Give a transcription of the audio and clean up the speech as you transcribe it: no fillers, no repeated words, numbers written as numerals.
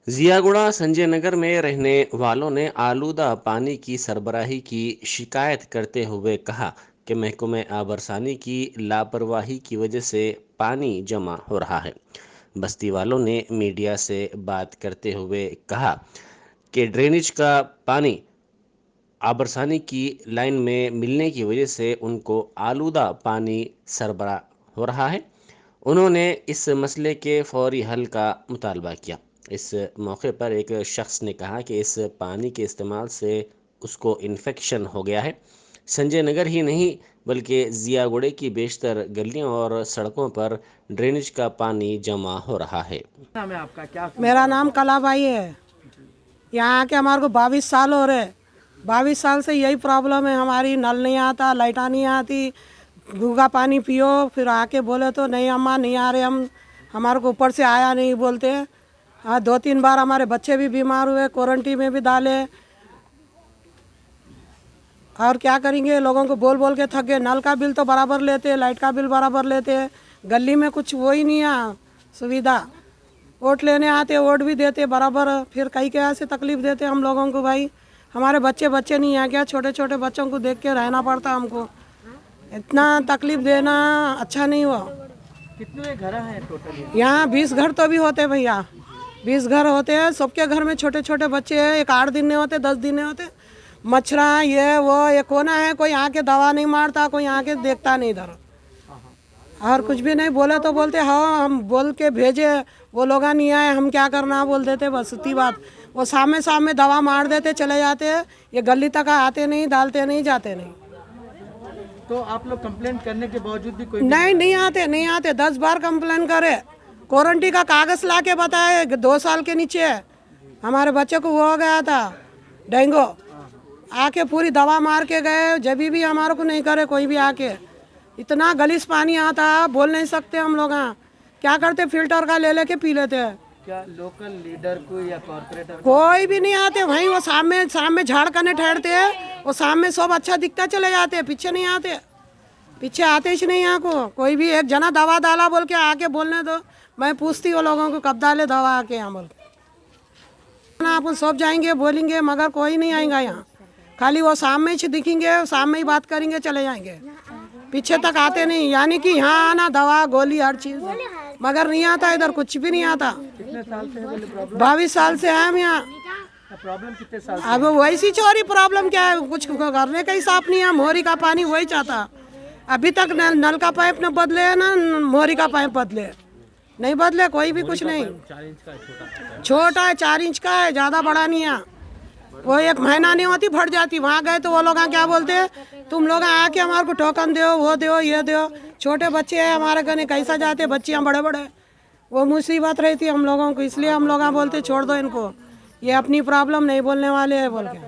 जियागुड़ा संजय नगर में रहने वालों ने आलूदा पानी की सरबराही की शिकायत करते हुए कहा कि महकमे आबरसानी की लापरवाही की वजह से पानी जमा हो रहा है। बस्ती वालों ने मीडिया से बात करते हुए कहा कि ड्रेनेज का पानी आबरसानी की लाइन में मिलने की वजह से उनको आलूदा पानी सरबराह हो रहा है। उन्होंने इस मसले के फौरी हल का मुतालबा किया। इस मौके पर एक शख्स ने कहा कि इस पानी के इस्तेमाल से उसको इन्फेक्शन हो गया है। संजय नगर ही नहीं बल्कि जियागुड़े की बेशतर गलियों और सड़कों पर ड्रेनेज का पानी जमा हो रहा है। नाम है आपका? क्या मेरा नाम कलाबाई है। यहाँ आके हमारे को 22 साल हो रहे। 22 साल से यही प्रॉब्लम है हमारी। नल नहीं आता, लाइटा नहीं आती, गूगा पानी पियो, फिर आके बोले तो नहीं अम्मा नहीं आ रहे हम, हमारे को ऊपर से आया नहीं बोलते। हाँ, 2-3 बार हमारे बच्चे भी बीमार हुए, क्वारंटीन में भी डाले। और क्या करेंगे, लोगों को बोल बोल के थक गए। नल का बिल तो बराबर लेते, लाइट का बिल बराबर लेते, गली में कुछ वो ही नहीं है सुविधा। वोट लेने आते, वोट भी देते बराबर, फिर कई क्या से तकलीफ देते हम लोगों को। भाई हमारे बच्चे नहीं है क्या, छोटे छोटे बच्चों को देख के रहना पड़ता हमको। इतना तकलीफ देना अच्छा नहीं हुआ। कितने घर हैं टोटल? यहाँ 20 घर तो भी होते भैया, 20 घर होते हैं। सबके घर में छोटे छोटे बच्चे हैं। एक 8 दिन नहीं होते, 10 दिन नहीं होते। मच्छरा ये वो ये कोना है, कोई आके दवा नहीं मारता, कोई आके देखता नहीं इधर। और कुछ भी नहीं बोले तो बोलते हाँ हम बोल के भेजे, वो लोग नहीं आए, हम क्या करना बोल देते, बस इतनी बात। वो सामने दवा मार देते चले जाते हैं। ये गली तक आते नहीं, डालते नहीं, जाते नहीं। तो आप लोग कंप्लेंट करने के बावजूद भी कोई नहीं आते 10 बार कंप्लेन करे। क्वारंटी का कागज ला के बताए 2 साल के नीचे हमारे बच्चे को वो हो गया था डेंगू। आके पूरी दवा मार के गए, जब भी हमारे को नहीं करे कोई भी आके। इतना गलीस पानी आता, बोल नहीं सकते हम लोग। क्या करते, फिल्टर का ले लेके पी लेते हैं। क्या लोकल लीडर को या कॉर्पोरेटर कोई भी नहीं आते। वहीं वो सामने झाड़ करने ठहरते हैं। वो सामने सब अच्छा दिखता चले जाते हैं, पीछे नहीं आते। पीछे आते ही नहीं यहाँ को कोई भी। एक जना दवा डाला बोल के आके बोलने दो, मैं पूछती हूँ लोगों को कब डाले दवा आके यहाँ बोल के। ना अपन सब जाएंगे बोलेंगे, मगर कोई नहीं आएगा यहाँ। खाली वो सामने ही दिखेंगे, सामने ही बात करेंगे, चले जाएंगे, पीछे तक आते नहीं। यानी कि यहाँ आना दवा गोली हर चीज़, मगर नहीं आता इधर, कुछ भी नहीं आता। कितने साल से है बोले प्रॉब्लम? 22 साल से है हम यहाँ। प्रॉब्लम कितने साल से? अब वैसी चोरी प्रॉब्लम क्या है, कुछ करने का हिसाब नहीं है। मोहरी का पानी वही चाहता। अभी तक नल का पाइप न बदले ना मोहरी का पाइप बदले, नहीं बदले कोई भी कुछ नहीं। 4 इंच का है, छोटा है, 4 इंच का है, ज़्यादा बड़ा नहीं है। वो 1 महीना नहीं होती फट जाती। वहाँ गए तो वो लोग क्या बोलते हैं, तुम लोग आके हमारे को टोकन दो, वो दो, ये दो। छोटे बच्चे हैं हमारे घर, कैसा जाते, बच्चियाँ बड़े बड़े। वो मुसीबत रहती है हम लोगों को, इसलिए हम लोग बोलते छोड़ दो इनको, ये अपनी प्रॉब्लम नहीं बोलने वाले हैं बोल के।